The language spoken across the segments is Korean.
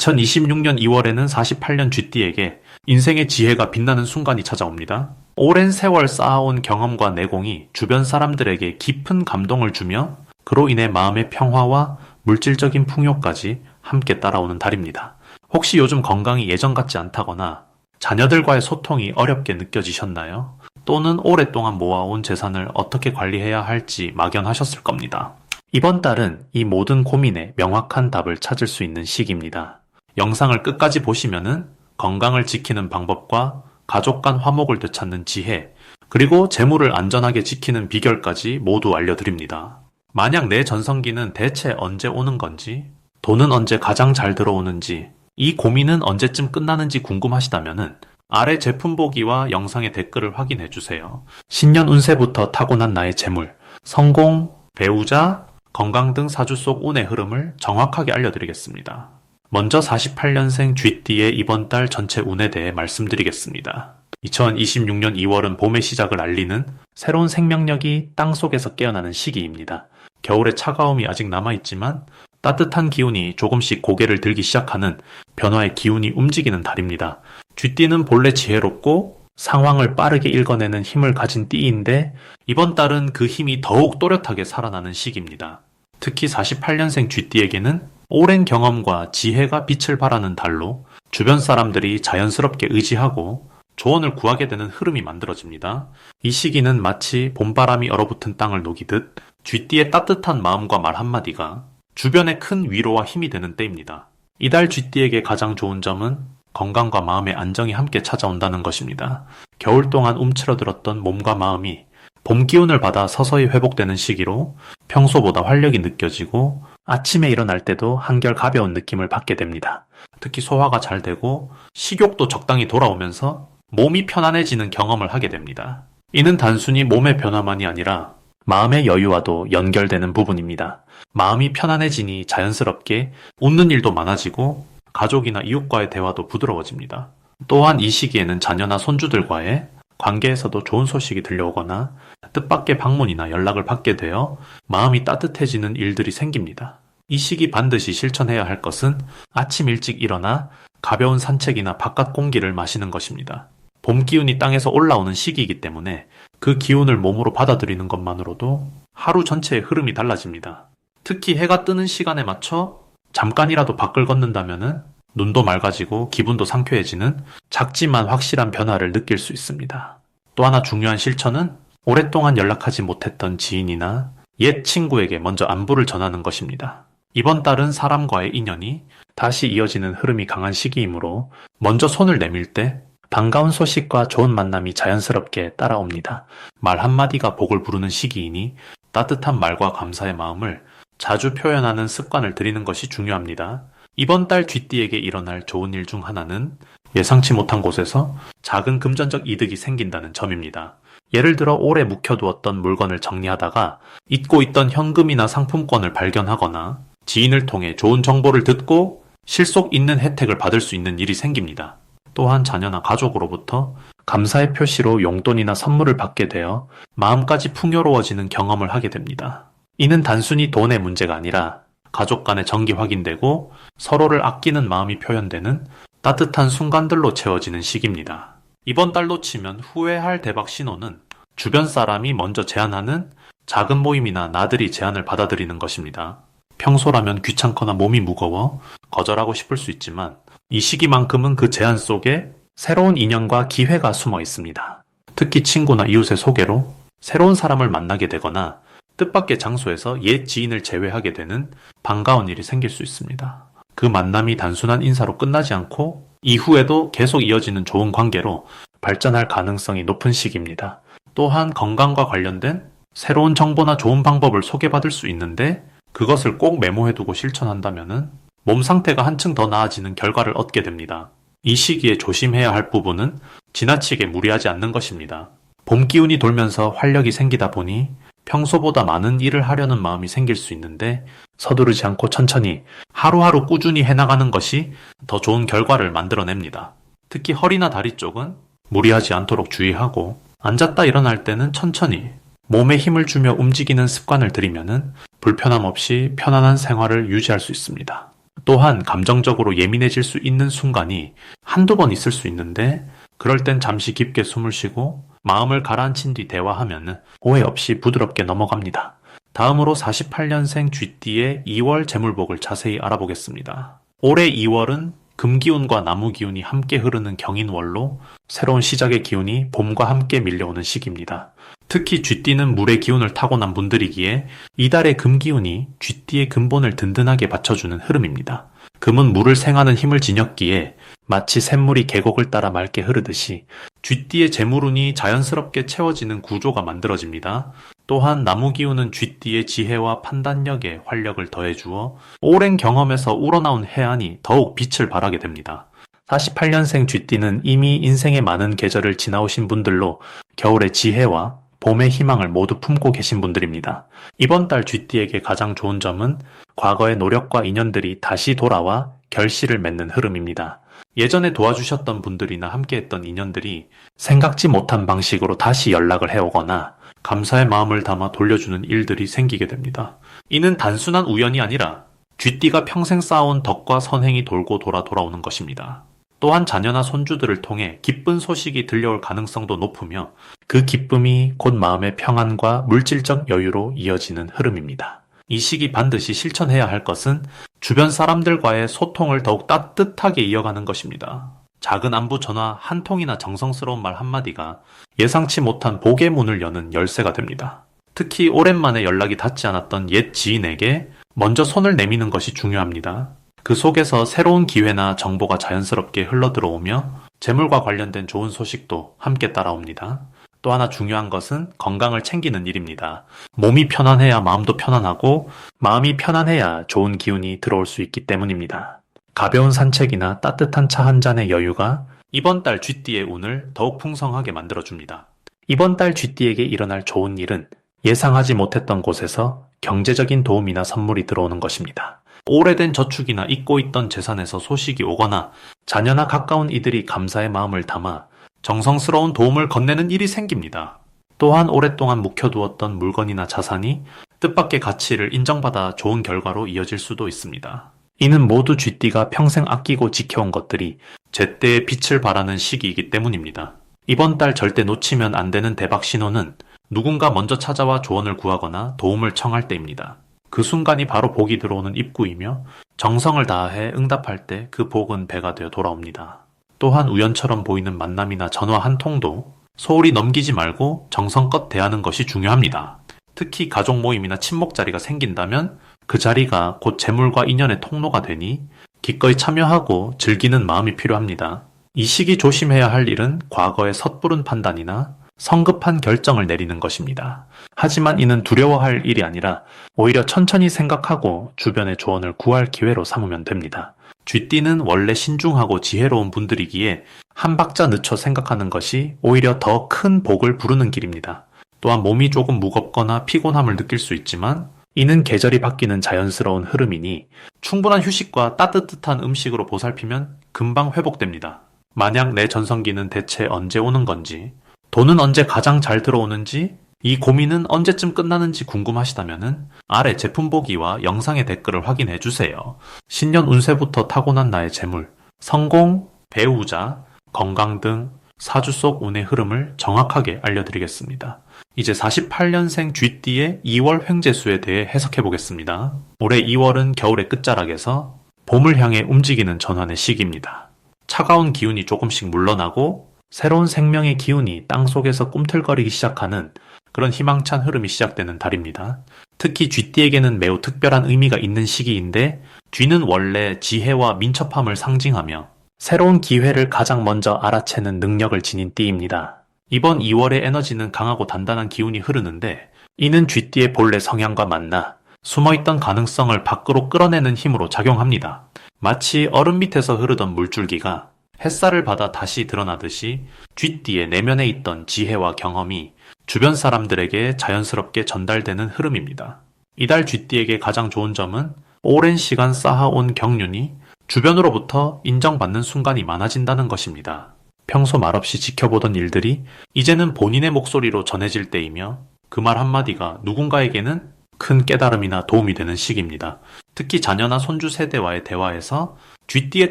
2026년 2월에는 48년 쥐띠에게 인생의 지혜가 빛나는 순간이 찾아옵니다. 오랜 세월 쌓아온 경험과 내공이 주변 사람들에게 깊은 감동을 주며 그로 인해 마음의 평화와 물질적인 풍요까지 함께 따라오는 달입니다. 혹시 요즘 건강이 예전 같지 않다거나 자녀들과의 소통이 어렵게 느껴지셨나요? 또는 오랫동안 모아온 재산을 어떻게 관리해야 할지 막연하셨을 겁니다. 이번 달은 이 모든 고민에 명확한 답을 찾을 수 있는 시기입니다. 영상을 끝까지 보시면은 건강을 지키는 방법과 가족 간 화목을 되찾는 지혜, 그리고 재물을 안전하게 지키는 비결까지 모두 알려드립니다. 만약 내 전성기는 대체 언제 오는 건지, 돈은 언제 가장 잘 들어오는지, 이 고민은 언제쯤 끝나는지 궁금하시다면은 아래 제품 보기와 영상의 댓글을 확인해주세요. 신년 운세부터 타고난 나의 재물, 성공, 배우자, 건강 등 사주 속 운의 흐름을 정확하게 알려드리겠습니다. 먼저 48년생 쥐띠의 이번 달 전체 운에 대해 말씀드리겠습니다. 2026년 2월은 봄의 시작을 알리는 새로운 생명력이 땅속에서 깨어나는 시기입니다. 겨울의 차가움이 아직 남아있지만 따뜻한 기운이 조금씩 고개를 들기 시작하는 변화의 기운이 움직이는 달입니다. 쥐띠는 본래 지혜롭고 상황을 빠르게 읽어내는 힘을 가진 띠인데 이번 달은 그 힘이 더욱 또렷하게 살아나는 시기입니다. 특히 48년생 쥐띠에게는 오랜 경험과 지혜가 빛을 발하는 달로 주변 사람들이 자연스럽게 의지하고 조언을 구하게 되는 흐름이 만들어집니다. 이 시기는 마치 봄바람이 얼어붙은 땅을 녹이듯 쥐띠의 따뜻한 마음과 말 한마디가 주변에 큰 위로와 힘이 되는 때입니다. 이달 쥐띠에게 가장 좋은 점은 건강과 마음의 안정이 함께 찾아온다는 것입니다. 겨울 동안 움츠러들었던 몸과 마음이 봄 기운을 받아 서서히 회복되는 시기로 평소보다 활력이 느껴지고 아침에 일어날 때도 한결 가벼운 느낌을 받게 됩니다. 특히 소화가 잘 되고 식욕도 적당히 돌아오면서 몸이 편안해지는 경험을 하게 됩니다. 이는 단순히 몸의 변화만이 아니라 마음의 여유와도 연결되는 부분입니다. 마음이 편안해지니 자연스럽게 웃는 일도 많아지고 가족이나 이웃과의 대화도 부드러워집니다. 또한 이 시기에는 자녀나 손주들과의 관계에서도 좋은 소식이 들려오거나 뜻밖의 방문이나 연락을 받게 되어 마음이 따뜻해지는 일들이 생깁니다. 이 시기 반드시 실천해야 할 것은 아침 일찍 일어나 가벼운 산책이나 바깥 공기를 마시는 것입니다. 봄 기운이 땅에서 올라오는 시기이기 때문에 그 기운을 몸으로 받아들이는 것만으로도 하루 전체의 흐름이 달라집니다. 특히 해가 뜨는 시간에 맞춰 잠깐이라도 밖을 걷는다면은 눈도 맑아지고 기분도 상쾌해지는 작지만 확실한 변화를 느낄 수 있습니다. 또 하나 중요한 실천은 오랫동안 연락하지 못했던 지인이나 옛 친구에게 먼저 안부를 전하는 것입니다. 이번 달은 사람과의 인연이 다시 이어지는 흐름이 강한 시기이므로 먼저 손을 내밀 때 반가운 소식과 좋은 만남이 자연스럽게 따라옵니다. 말 한마디가 복을 부르는 시기이니 따뜻한 말과 감사의 마음을 자주 표현하는 습관을 들이는 것이 중요합니다. 이번 달 쥐띠에게 일어날 좋은 일 중 하나는 예상치 못한 곳에서 작은 금전적 이득이 생긴다는 점입니다. 예를 들어 오래 묵혀두었던 물건을 정리하다가 잊고 있던 현금이나 상품권을 발견하거나 지인을 통해 좋은 정보를 듣고 실속 있는 혜택을 받을 수 있는 일이 생깁니다. 또한 자녀나 가족으로부터 감사의 표시로 용돈이나 선물을 받게 되어 마음까지 풍요로워지는 경험을 하게 됩니다. 이는 단순히 돈의 문제가 아니라 가족 간의 정이 확인되고 서로를 아끼는 마음이 표현되는 따뜻한 순간들로 채워지는 시기입니다. 이번 달로 치면 후회할 대박 신호는 주변 사람이 먼저 제안하는 작은 모임이나 나들이 제안을 받아들이는 것입니다. 평소라면 귀찮거나 몸이 무거워 거절하고 싶을 수 있지만 이 시기만큼은 그 제안 속에 새로운 인연과 기회가 숨어 있습니다. 특히 친구나 이웃의 소개로 새로운 사람을 만나게 되거나 뜻밖의 장소에서 옛 지인을 재회하게 되는 반가운 일이 생길 수 있습니다. 그 만남이 단순한 인사로 끝나지 않고 이후에도 계속 이어지는 좋은 관계로 발전할 가능성이 높은 시기입니다. 또한 건강과 관련된 새로운 정보나 좋은 방법을 소개받을 수 있는데 그것을 꼭 메모해두고 실천한다면 몸 상태가 한층 더 나아지는 결과를 얻게 됩니다. 이 시기에 조심해야 할 부분은 지나치게 무리하지 않는 것입니다. 봄 기운이 돌면서 활력이 생기다 보니 평소보다 많은 일을 하려는 마음이 생길 수 있는데 서두르지 않고 천천히 하루하루 꾸준히 해나가는 것이 더 좋은 결과를 만들어냅니다. 특히 허리나 다리 쪽은 무리하지 않도록 주의하고 앉았다 일어날 때는 천천히 몸에 힘을 주며 움직이는 습관을 들이면 불편함 없이 편안한 생활을 유지할 수 있습니다. 또한 감정적으로 예민해질 수 있는 순간이 한두 번 있을 수 있는데 그럴 땐 잠시 깊게 숨을 쉬고 마음을 가라앉힌 뒤 대화하면 오해 없이 부드럽게 넘어갑니다. 다음으로 48년생 쥐띠의 2월 재물복을 자세히 알아보겠습니다. 올해 2월은 금기운과 나무기운이 함께 흐르는 경인월로 새로운 시작의 기운이 봄과 함께 밀려오는 시기입니다. 특히 쥐띠는 물의 기운을 타고난 분들이기에 이달의 금기운이 쥐띠의 근본을 든든하게 받쳐주는 흐름입니다. 금은 물을 생하는 힘을 지녔기에 마치 샘물이 계곡을 따라 맑게 흐르듯이 쥐띠의 재물운이 자연스럽게 채워지는 구조가 만들어집니다. 또한 나무기운은 쥐띠의 지혜와 판단력에 활력을 더해주어 오랜 경험에서 우러나온 해안이 더욱 빛을 발하게 됩니다. 48년생 쥐띠는 이미 인생의 많은 계절을 지나오신 분들로 겨울의 지혜와 봄의 희망을 모두 품고 계신 분들입니다. 이번 달 쥐띠에게 가장 좋은 점은 과거의 노력과 인연들이 다시 돌아와 결실을 맺는 흐름입니다. 예전에 도와주셨던 분들이나 함께했던 인연들이 생각지 못한 방식으로 다시 연락을 해오거나 감사의 마음을 담아 돌려주는 일들이 생기게 됩니다. 이는 단순한 우연이 아니라 쥐띠가 평생 쌓아온 덕과 선행이 돌고 돌아 돌아오는 것입니다. 또한 자녀나 손주들을 통해 기쁜 소식이 들려올 가능성도 높으며 그 기쁨이 곧 마음의 평안과 물질적 여유로 이어지는 흐름입니다. 이 시기 반드시 실천해야 할 것은 주변 사람들과의 소통을 더욱 따뜻하게 이어가는 것입니다. 작은 안부 전화 한 통이나 정성스러운 말 한마디가 예상치 못한 복의 문을 여는 열쇠가 됩니다. 특히 오랜만에 연락이 닿지 않았던 옛 지인에게 먼저 손을 내미는 것이 중요합니다. 그 속에서 새로운 기회나 정보가 자연스럽게 흘러들어오며 재물과 관련된 좋은 소식도 함께 따라옵니다. 또 하나 중요한 것은 건강을 챙기는 일입니다. 몸이 편안해야 마음도 편안하고 마음이 편안해야 좋은 기운이 들어올 수 있기 때문입니다. 가벼운 산책이나 따뜻한 차 한 잔의 여유가 이번 달 쥐띠의 운을 더욱 풍성하게 만들어줍니다. 이번 달 쥐띠에게 일어날 좋은 일은 예상하지 못했던 곳에서 경제적인 도움이나 선물이 들어오는 것입니다. 오래된 저축이나 잊고 있던 재산에서 소식이 오거나 자녀나 가까운 이들이 감사의 마음을 담아 정성스러운 도움을 건네는 일이 생깁니다. 또한 오랫동안 묵혀두었던 물건이나 자산이 뜻밖의 가치를 인정받아 좋은 결과로 이어질 수도 있습니다. 이는 모두 쥐띠가 평생 아끼고 지켜온 것들이 제때의 빛을 발하는 시기이기 때문입니다. 이번 달 절대 놓치면 안 되는 대박 신호는 누군가 먼저 찾아와 조언을 구하거나 도움을 청할 때입니다. 그 순간이 바로 복이 들어오는 입구이며 정성을 다해 응답할 때 그 복은 배가 되어 돌아옵니다. 또한 우연처럼 보이는 만남이나 전화 한 통도 소홀히 넘기지 말고 정성껏 대하는 것이 중요합니다. 특히 가족 모임이나 친목 자리가 생긴다면 그 자리가 곧 재물과 인연의 통로가 되니 기꺼이 참여하고 즐기는 마음이 필요합니다. 이 시기 조심해야 할 일은 과거의 섣부른 판단이나 성급한 결정을 내리는 것입니다. 하지만 이는 두려워할 일이 아니라 오히려 천천히 생각하고 주변의 조언을 구할 기회로 삼으면 됩니다. 쥐띠는 원래 신중하고 지혜로운 분들이기에 한 박자 늦춰 생각하는 것이 오히려 더 큰 복을 부르는 길입니다. 또한 몸이 조금 무겁거나 피곤함을 느낄 수 있지만 이는 계절이 바뀌는 자연스러운 흐름이니 충분한 휴식과 따뜻한 음식으로 보살피면 금방 회복됩니다. 만약 내 전성기는 대체 언제 오는 건지, 돈은 언제 가장 잘 들어오는지, 이 고민은 언제쯤 끝나는지 궁금하시다면 아래 제품 보기와 영상의 댓글을 확인해 주세요. 신년 운세부터 타고난 나의 재물, 성공, 배우자, 건강 등 사주 속 운의 흐름을 정확하게 알려드리겠습니다. 이제 48년생 쥐띠의 2월 횡재수에 대해 해석해 보겠습니다. 올해 2월은 겨울의 끝자락에서 봄을 향해 움직이는 전환의 시기입니다. 차가운 기운이 조금씩 물러나고 새로운 생명의 기운이 땅속에서 꿈틀거리기 시작하는 그런 희망찬 흐름이 시작되는 달입니다. 특히 쥐띠에게는 매우 특별한 의미가 있는 시기인데 쥐는 원래 지혜와 민첩함을 상징하며 새로운 기회를 가장 먼저 알아채는 능력을 지닌 띠입니다. 이번 2월의 에너지는 강하고 단단한 기운이 흐르는데 이는 쥐띠의 본래 성향과 맞나 숨어있던 가능성을 밖으로 끌어내는 힘으로 작용합니다. 마치 얼음 밑에서 흐르던 물줄기가 햇살을 받아 다시 드러나듯이 쥐띠의 내면에 있던 지혜와 경험이 주변 사람들에게 자연스럽게 전달되는 흐름입니다. 이달 쥐띠에게 가장 좋은 점은 오랜 시간 쌓아온 경륜이 주변으로부터 인정받는 순간이 많아진다는 것입니다. 평소 말없이 지켜보던 일들이 이제는 본인의 목소리로 전해질 때이며 그 말 한마디가 누군가에게는 큰 깨달음이나 도움이 되는 시기입니다. 특히 자녀나 손주 세대와의 대화에서 쥐띠의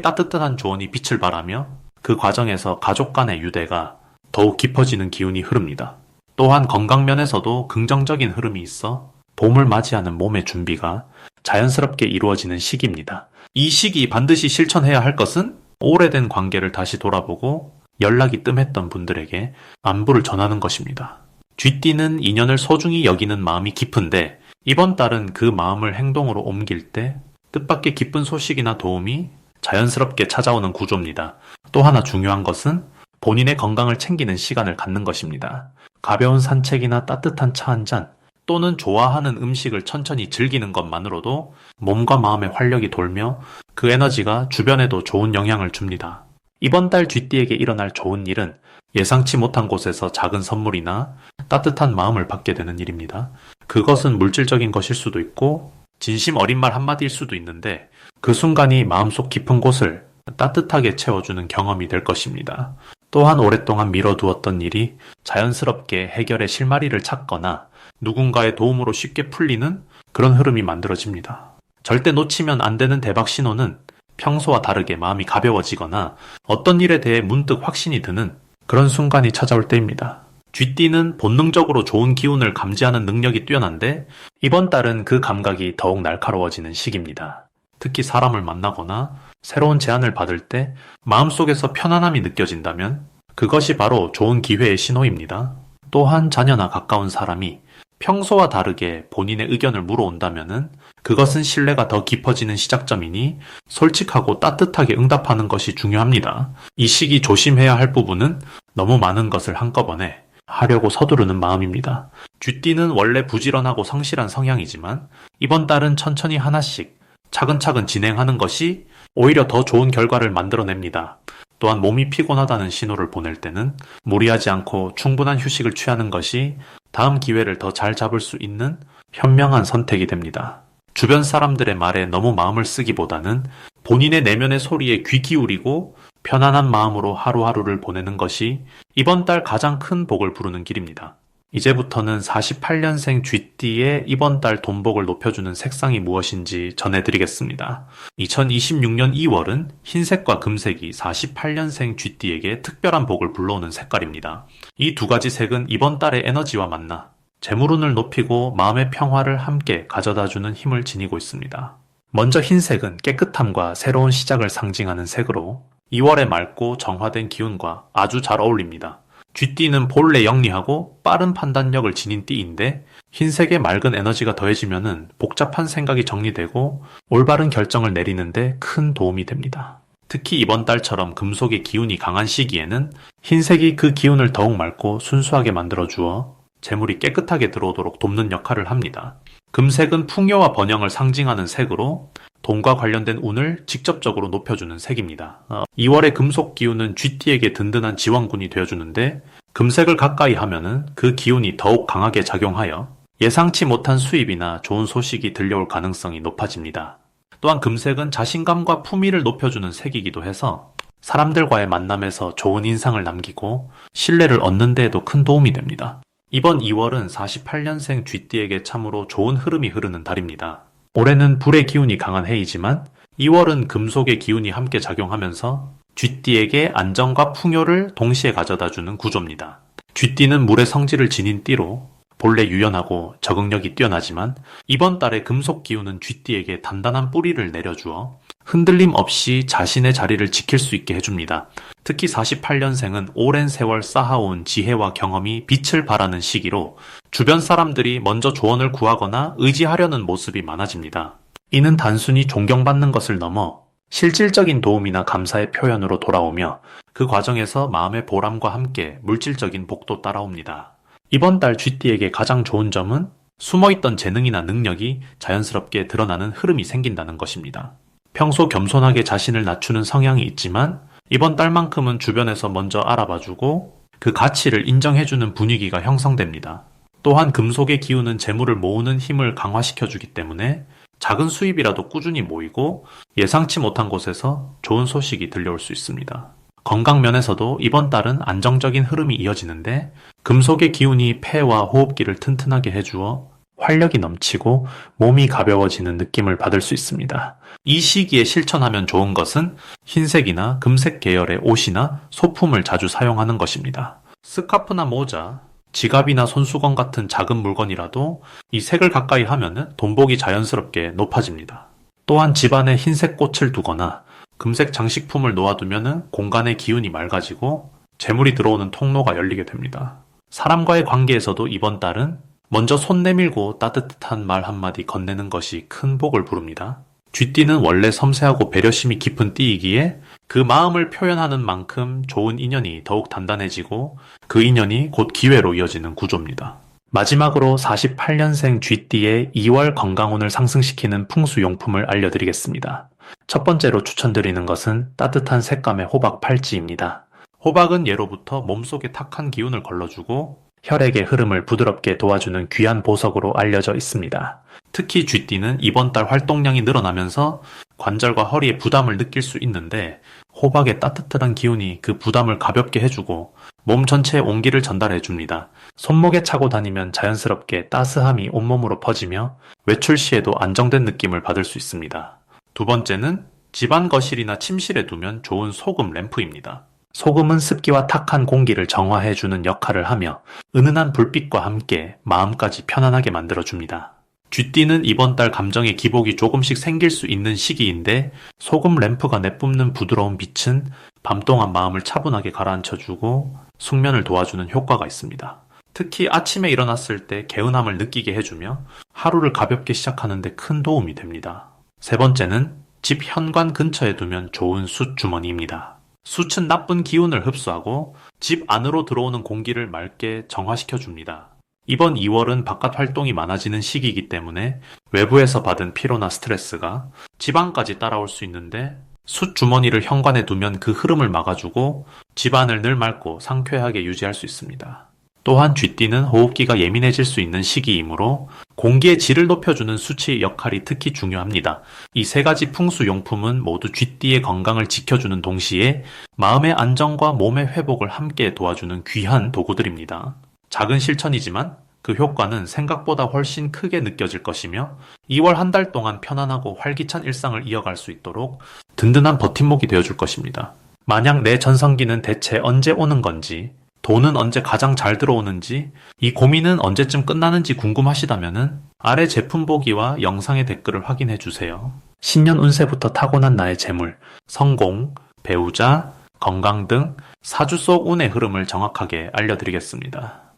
따뜻한 조언이 빛을 발하며 그 과정에서 가족 간의 유대가 더욱 깊어지는 기운이 흐릅니다. 또한 건강 면에서도 긍정적인 흐름이 있어 봄을 맞이하는 몸의 준비가 자연스럽게 이루어지는 시기입니다. 이 시기 반드시 실천해야 할 것은 오래된 관계를 다시 돌아보고 연락이 뜸했던 분들에게 안부를 전하는 것입니다. 쥐띠는 인연을 소중히 여기는 마음이 깊은데 이번 달은 그 마음을 행동으로 옮길 때 뜻밖의 기쁜 소식이나 도움이 자연스럽게 찾아오는 구조입니다. 또 하나 중요한 것은 본인의 건강을 챙기는 시간을 갖는 것입니다. 가벼운 산책이나 따뜻한 차 한 잔 또는 좋아하는 음식을 천천히 즐기는 것만으로도 몸과 마음의 활력이 돌며 그 에너지가 주변에도 좋은 영향을 줍니다. 이번 달 쥐띠에게 일어날 좋은 일은 예상치 못한 곳에서 작은 선물이나 따뜻한 마음을 받게 되는 일입니다. 그것은 물질적인 것일 수도 있고 진심 어린 말 한마디일 수도 있는데 그 순간이 마음속 깊은 곳을 따뜻하게 채워주는 경험이 될 것입니다. 또한 오랫동안 미뤄두었던 일이 자연스럽게 해결의 실마리를 찾거나 누군가의 도움으로 쉽게 풀리는 그런 흐름이 만들어집니다. 절대 놓치면 안 되는 대박 신호는 평소와 다르게 마음이 가벼워지거나 어떤 일에 대해 문득 확신이 드는 그런 순간이 찾아올 때입니다. 쥐띠는 본능적으로 좋은 기운을 감지하는 능력이 뛰어난데 이번 달은 그 감각이 더욱 날카로워지는 시기입니다. 특히 사람을 만나거나 새로운 제안을 받을 때 마음속에서 편안함이 느껴진다면 그것이 바로 좋은 기회의 신호입니다. 또한 자녀나 가까운 사람이 평소와 다르게 본인의 의견을 물어온다면 그것은 신뢰가 더 깊어지는 시작점이니 솔직하고 따뜻하게 응답하는 것이 중요합니다. 이 시기 조심해야 할 부분은 너무 많은 것을 한꺼번에 하려고 서두르는 마음입니다. 쥐띠는 원래 부지런하고 성실한 성향이지만 이번 달은 천천히 하나씩 차근차근 진행하는 것이 오히려 더 좋은 결과를 만들어냅니다. 또한 몸이 피곤하다는 신호를 보낼 때는 무리하지 않고 충분한 휴식을 취하는 것이 다음 기회를 더 잘 잡을 수 있는 현명한 선택이 됩니다. 주변 사람들의 말에 너무 마음을 쓰기보다는 본인의 내면의 소리에 귀 기울이고 편안한 마음으로 하루하루를 보내는 것이 이번 달 가장 큰 복을 부르는 길입니다. 이제부터는 48년생 쥐띠의 이번 달 돈복을 높여주는 색상이 무엇인지 전해드리겠습니다. 2026년 2월은 흰색과 금색이 48년생 쥐띠에게 특별한 복을 불러오는 색깔입니다. 이 두 가지 색은 이번 달의 에너지와 만나 재물운을 높이고 마음의 평화를 함께 가져다주는 힘을 지니고 있습니다. 먼저 흰색은 깨끗함과 새로운 시작을 상징하는 색으로 2월의 맑고 정화된 기운과 아주 잘 어울립니다. 쥐띠는 본래 영리하고 빠른 판단력을 지닌 띠인데 흰색의 맑은 에너지가 더해지면 복잡한 생각이 정리되고 올바른 결정을 내리는데 큰 도움이 됩니다. 특히 이번 달처럼 금속의 기운이 강한 시기에는 흰색이 그 기운을 더욱 맑고 순수하게 만들어주어 재물이 깨끗하게 들어오도록 돕는 역할을 합니다. 금색은 풍요와 번영을 상징하는 색으로 돈과 관련된 운을 직접적으로 높여주는 색입니다. 2월의 금속 기운은 쥐띠에게 든든한 지원군이 되어주는데 금색을 가까이 하면은 그 기운이 더욱 강하게 작용하여 예상치 못한 수입이나 좋은 소식이 들려올 가능성이 높아집니다. 또한 금색은 자신감과 품위를 높여주는 색이기도 해서 사람들과의 만남에서 좋은 인상을 남기고 신뢰를 얻는 데에도 큰 도움이 됩니다. 이번 2월은 48년생 쥐띠에게 참으로 좋은 흐름이 흐르는 달입니다. 올해는 불의 기운이 강한 해이지만 2월은 금속의 기운이 함께 작용하면서 쥐띠에게 안정과 풍요를 동시에 가져다주는 구조입니다. 쥐띠는 물의 성질을 지닌 띠로 본래 유연하고 적응력이 뛰어나지만 이번 달의 금속 기운은 쥐띠에게 단단한 뿌리를 내려주어 흔들림 없이 자신의 자리를 지킬 수 있게 해줍니다. 특히 48년생은 오랜 세월 쌓아온 지혜와 경험이 빛을 발하는 시기로 주변 사람들이 먼저 조언을 구하거나 의지하려는 모습이 많아집니다. 이는 단순히 존경받는 것을 넘어 실질적인 도움이나 감사의 표현으로 돌아오며 그 과정에서 마음의 보람과 함께 물질적인 복도 따라옵니다. 이번 달 쥐띠에게 가장 좋은 점은 숨어있던 재능이나 능력이 자연스럽게 드러나는 흐름이 생긴다는 것입니다. 평소 겸손하게 자신을 낮추는 성향이 있지만 이번 달만큼은 주변에서 먼저 알아봐주고 그 가치를 인정해주는 분위기가 형성됩니다. 또한 금속의 기운은 재물을 모으는 힘을 강화시켜주기 때문에 작은 수입이라도 꾸준히 모이고 예상치 못한 곳에서 좋은 소식이 들려올 수 있습니다. 건강 면에서도 이번 달은 안정적인 흐름이 이어지는데 금속의 기운이 폐와 호흡기를 튼튼하게 해주어 활력이 넘치고 몸이 가벼워지는 느낌을 받을 수 있습니다. 이 시기에 실천하면 좋은 것은 흰색이나 금색 계열의 옷이나 소품을 자주 사용하는 것입니다. 스카프나 모자, 지갑이나 손수건 같은 작은 물건이라도 이 색을 가까이 하면 돈복이 자연스럽게 높아집니다. 또한 집안에 흰색 꽃을 두거나 금색 장식품을 놓아두면 공간의 기운이 맑아지고 재물이 들어오는 통로가 열리게 됩니다. 사람과의 관계에서도 이번 달은 먼저 손 내밀고 따뜻한 말 한마디 건네는 것이 큰 복을 부릅니다. 쥐띠는 원래 섬세하고 배려심이 깊은 띠이기에 그 마음을 표현하는 만큼 좋은 인연이 더욱 단단해지고 그 인연이 곧 기회로 이어지는 구조입니다. 마지막으로 48년생 쥐띠의 2월 건강운을 상승시키는 풍수용품을 알려드리겠습니다. 첫 번째로 추천드리는 것은 따뜻한 색감의 호박 팔찌입니다. 호박은 예로부터 몸속에 탁한 기운을 걸러주고 혈액의 흐름을 부드럽게 도와주는 귀한 보석으로 알려져 있습니다. 특히 쥐띠는 이번 달 활동량이 늘어나면서 관절과 허리에 부담을 느낄 수 있는데 호박의 따뜻한 기운이 그 부담을 가볍게 해주고 몸 전체에 온기를 전달해줍니다. 손목에 차고 다니면 자연스럽게 따스함이 온몸으로 퍼지며 외출 시에도 안정된 느낌을 받을 수 있습니다. 두 번째는 집안 거실이나 침실에 두면 좋은 소금 램프입니다. 소금은 습기와 탁한 공기를 정화해주는 역할을 하며 은은한 불빛과 함께 마음까지 편안하게 만들어줍니다. 쥐띠는 이번 달 감정의 기복이 조금씩 생길 수 있는 시기인데 소금 램프가 내뿜는 부드러운 빛은 밤 동안 마음을 차분하게 가라앉혀주고 숙면을 도와주는 효과가 있습니다. 특히 아침에 일어났을 때 개운함을 느끼게 해주며 하루를 가볍게 시작하는 데 큰 도움이 됩니다. 세 번째는 집 현관 근처에 두면 좋은 숯 주머니입니다. 숯은 나쁜 기운을 흡수하고 집 안으로 들어오는 공기를 맑게 정화시켜줍니다. 이번 2월은 바깥 활동이 많아지는 시기이기 때문에 외부에서 받은 피로나 스트레스가 집 안까지 따라올 수 있는데 숯 주머니를 현관에 두면 그 흐름을 막아주고 집안을 늘 맑고 상쾌하게 유지할 수 있습니다. 또한 쥐띠는 호흡기가 예민해질 수 있는 시기이므로 공기의 질을 높여주는 수치의 역할이 특히 중요합니다. 이 세 가지 풍수용품은 모두 쥐띠의 건강을 지켜주는 동시에 마음의 안정과 몸의 회복을 함께 도와주는 귀한 도구들입니다. 작은 실천이지만 그 효과는 생각보다 훨씬 크게 느껴질 것이며 2월 한 달 동안 편안하고 활기찬 일상을 이어갈 수 있도록 든든한 버팀목이 되어줄 것입니다. 만약 내 전성기는 대체 언제 오는 건지, 돈은 언제 가장 잘 들어오는지, 이 고민은 언제쯤 끝나는지 궁금하시다면 아래 제품 보기와 영상의 댓글을 확인해 주세요. 신년 운세부터 타고난 나의 재물, 성공, 배우자, 건강 등 사주 속 운의 흐름을 정확하게 알려드리겠습니다.